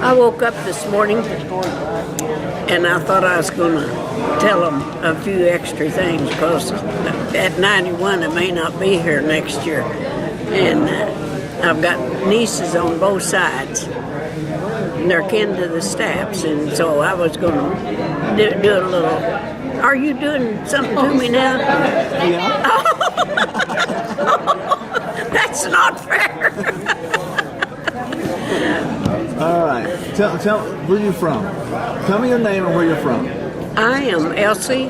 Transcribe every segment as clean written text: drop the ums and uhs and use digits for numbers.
I woke up this morning and I thought I was going to tell them a few extra things because at 91 I may not be here next year. And I've got nieces on both sides. And they're kin to the Stapps, and so I was going to do a little. Are you doing something to me now? Yeah. That's not fair. All right. Tell where you from. Tell me your name and where you're from. I am Elsie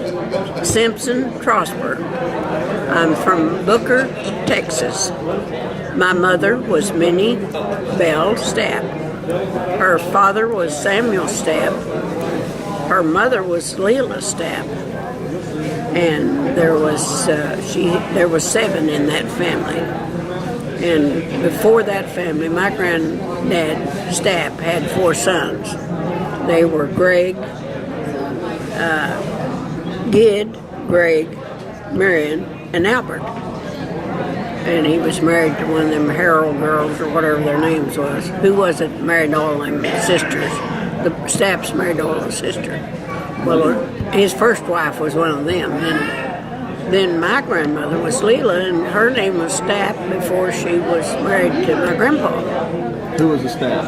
Simpson Trosper. I'm from Booker, Texas. My mother was Minnie Bell Stapp. Her father was Samuel Stapp. Her mother was Leela Stapp. And there was 7 in that family. And before that family, my granddad Stapp had 4 sons. They were Greg, Gid, Greg, Marion, and Albert. And he was married to one of them Harold girls or whatever their names was. Who wasn't married to all them sisters? The Stapps married all the sisters. Well, his first wife was one of them. Then my grandmother was Leela, and her name was Stapp before she was married to my grandpa. Who was the Stapp?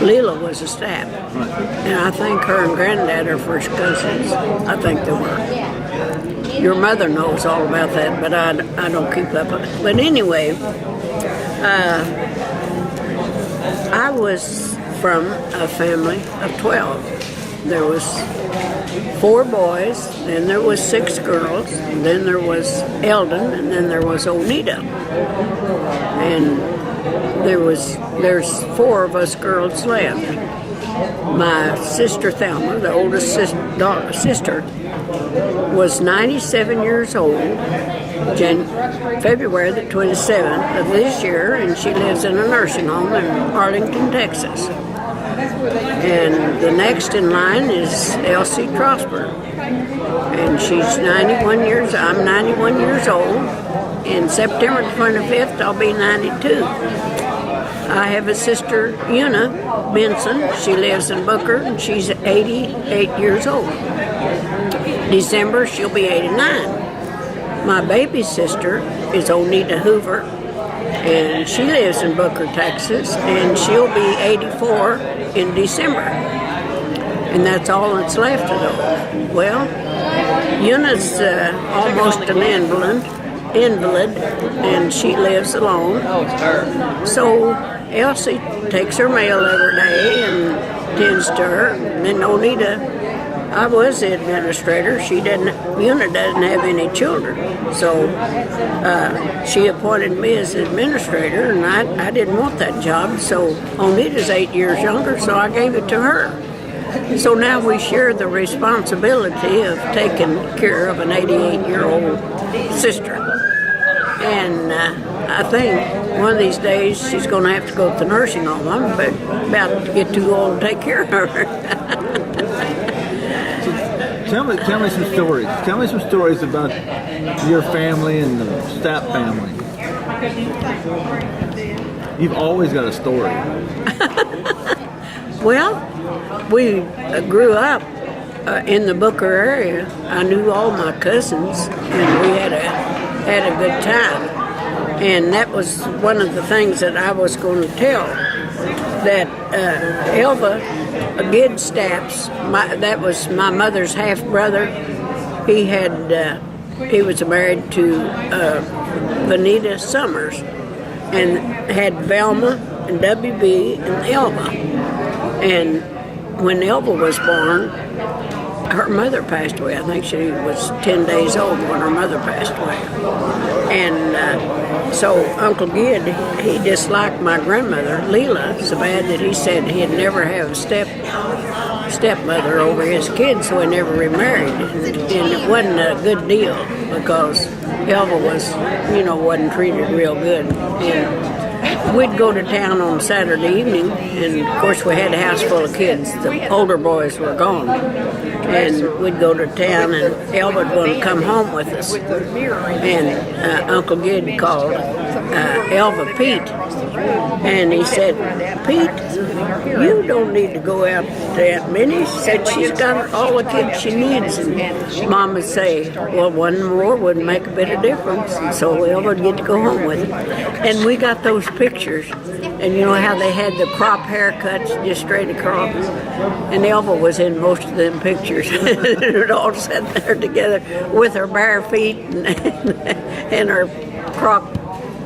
Leela was a Stapp. Right. And I think her and Granddad are first cousins. I think they were. Your mother knows all about that, but I don't keep up on it. But anyway, I was from a family of 12. There was 4 boys, then there was 6 girls, and then there was Eldon, and then there was Onita. And there's 4 of us girls left. My sister Thelma, the oldest sister, was 97 years old, February the 27th of this year, and she lives in a nursing home in Arlington, Texas. And the next in line is Elsie Trosper, and she's 91 years. I'm 91 years old. In September 25th, I'll be 92. I have a sister, Una Benson. She lives in Booker, and she's 88 years old. December, she'll be 89. My baby sister is Onita Hoover, and she lives in Booker, Texas, and she'll be 84 in December. And that's all that's left of them. Well, Una's almost an invalid, and she lives alone. So Elsie takes her mail every day and tends to her. And then Onita, I was the administrator. Una doesn't have any children. So she appointed me as administrator, and I didn't want that job. So Onita's 8 years younger, so I gave it to her. So now we share the responsibility of taking care of an 88-year-old sister. And I think one of these days she's going to have to go to the nursing home. I'm about to get too old to take care of her. Tell me some stories. Tell me some stories about your family and the Stapp family. You've always got a story. Well, we grew up in the Booker area. I knew all my cousins, and we had a good time. And that was one of the things that I was going to tell, that Elva Gid Stapps, that was my mother's half brother. He was married to Vanita Summers, and had Velma and WB and Elva. And when Elva was born, her mother passed away. I think she was 10 days old when her mother passed away. And so Uncle Gid, he disliked my grandmother, Leela, so bad that he said he'd never have a stepmother over his kids, so he never remarried. And it wasn't a good deal because Elva wasn't treated real good. And we'd go to town on Saturday evening, and of course we had a house full of kids. The older boys were gone, and we'd go to town, and Elva would want to come home with us. And Uncle Gid called Elva Pete, and he said, "Pete, you don't need to go out to Aunt Minnie." She said she's got all the kids she needs. And Mom would say, "Well, one more wouldn't make a bit of difference." And so Elva would get to go home with it. And we got those pictures, and you know how they had the crop haircuts just straight across, and Elva was in most of them pictures. It all sat there together with her bare feet and her crop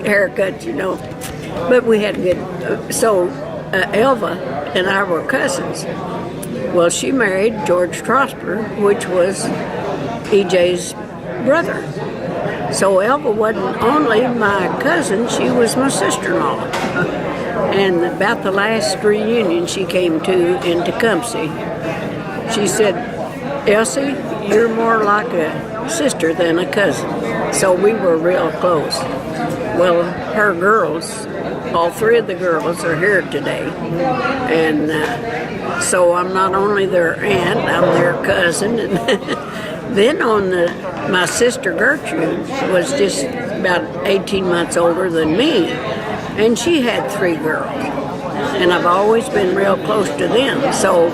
haircut, you know. But we had good. So Elva and I were cousins. Well, she married George Trosper, which was EJ's brother. So Elva wasn't only my cousin, she was my sister-in-law. And about the last reunion she came to in Tecumseh, she said, "Elsie, you're more like a sister than a cousin." So we were real close. Well, her girls, all three of the girls are here today. And so I'm not only their aunt, I'm their cousin. And then my sister Gertrude was just about 18 months older than me, and she had 3 girls, and I've always been real close to them. So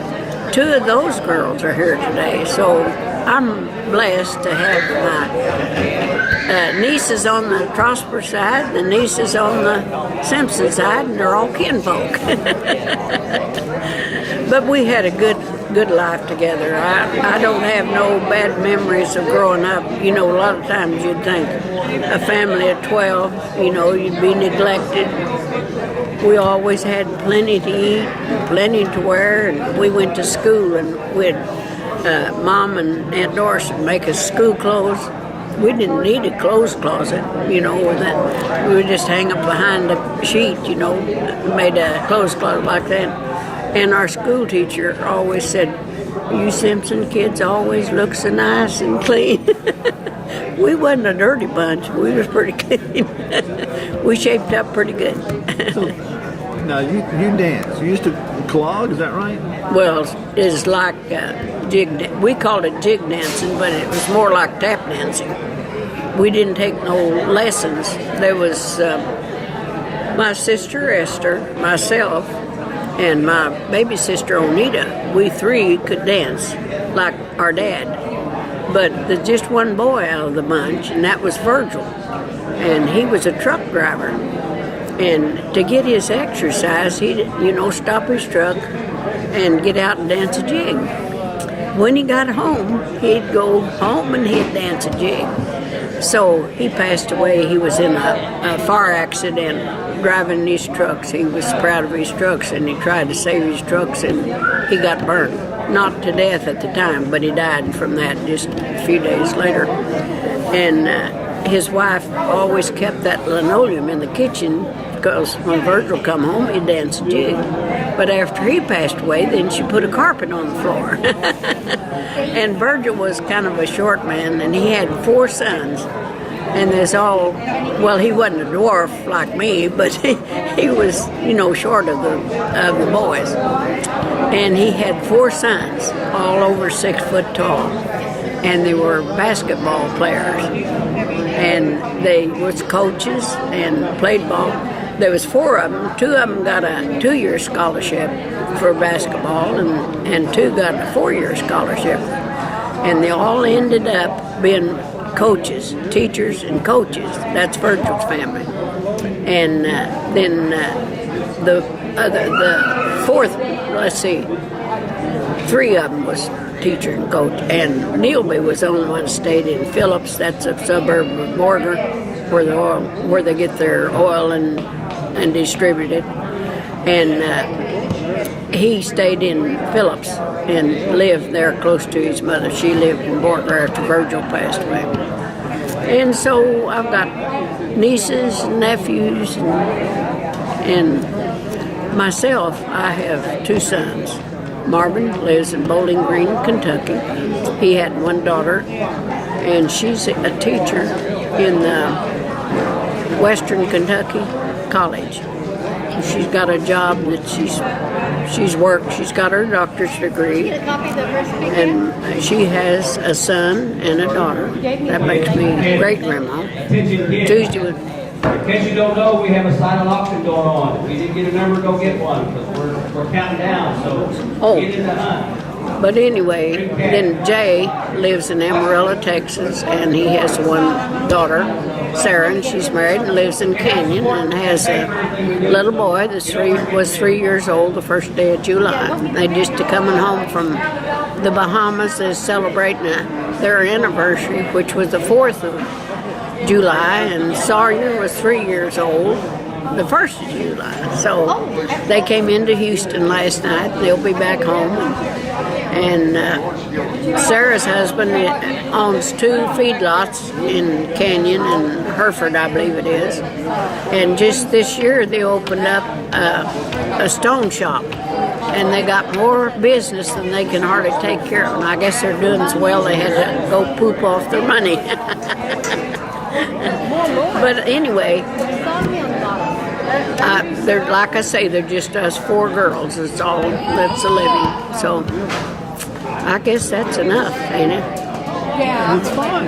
2 of those girls are here today. So I'm blessed to have my nieces on the Trosper side, the nieces on the Simpson side, and they're all kinfolk. But we had a good life together. I don't have no bad memories of growing up. You know, a lot of times you'd think a family of 12, you know, you'd be neglected. We always had plenty to eat, plenty to wear, and we went to school, and we'd Mom and Aunt Doris would make us school clothes. We didn't need a clothes closet, you know, that we would just hang up behind the sheet, you know, made a clothes closet like that. And our school teacher always said, "You Simpson kids always look so nice and clean." We wasn't a dirty bunch. We was pretty clean. We shaped up pretty good. Now, you dance. You used to clog, is that right? Well, it's like jig. We called it jig dancing, but it was more like tap dancing. We didn't take no lessons. There was my sister Esther, myself, and my baby sister Onita. We 3 could dance like our dad. But there's just one boy out of the bunch, and that was Virgil. And he was a truck driver. And to get his exercise, he'd, you know, stop his truck and get out and dance a jig. When he got home, he'd go home and he'd dance a jig. So he passed away. He was in a fire accident driving these trucks. He was proud of his trucks, and he tried to save his trucks, and he got burned. Not to death at the time, but he died from that just a few days later. And his wife always kept that linoleum in the kitchen, because when Virgil come home, he'd dance a jig. But after he passed away, then she put a carpet on the floor. And Virgil was kind of a short man, and he had 4 sons. And there's all, well, he wasn't a dwarf like me, but he was, you know, short of the boys. And he had 4 sons, all over 6 foot tall. And they were basketball players. And they was coaches and played ball. There was 4 of them. 2 of them got a 2-year scholarship for basketball, and 2 got a 4-year scholarship. And they all ended up being coaches, teachers and coaches. That's Virgil's family. And then the 4th, let's see, 3 of them was teacher and coach. And Neelby was the only one that stayed in Phillips. That's a suburb of Borger, where they get their oil and distribute it. And he stayed in Phillips and lived there close to his mother. She lived in Borger after Virgil passed away. And so I've got nieces and nephews, and myself, I have 2 sons. Marvin lives in Bowling Green, Kentucky. He had 1 daughter, and she's a teacher in Western Kentucky College. she's got a job that she's worked. She's got her doctor's degree, and she has a son and a daughter. That makes me great grandma. Tuesday was. In case you don't know, we have a silent auction going on. If you didn't get a number, go get one, because we're counting down, so get in the hunt. But anyway, then Jay lives in Amarillo, Texas, and he has one daughter, Sarah, and she's married and lives in Canyon and has a little boy that was 3 years old the first day of July. They just coming home from the Bahamas. They're celebrating their anniversary, which was the 4th of July, and Sawyer was 3 years old the 1st of July. So they came into Houston last night. They'll be back home. And Sarah's husband owns 2 feedlots in Canyon and Hereford, I believe it is. And just this year they opened up a stone shop. And they got more business than they can hardly take care of. And I guess they're doing so well they had to go poop off their money. But anyway, they're, like I say, they're just us 4 girls. It's all that's a living. So I guess that's enough, ain't it? Yeah, it's fun.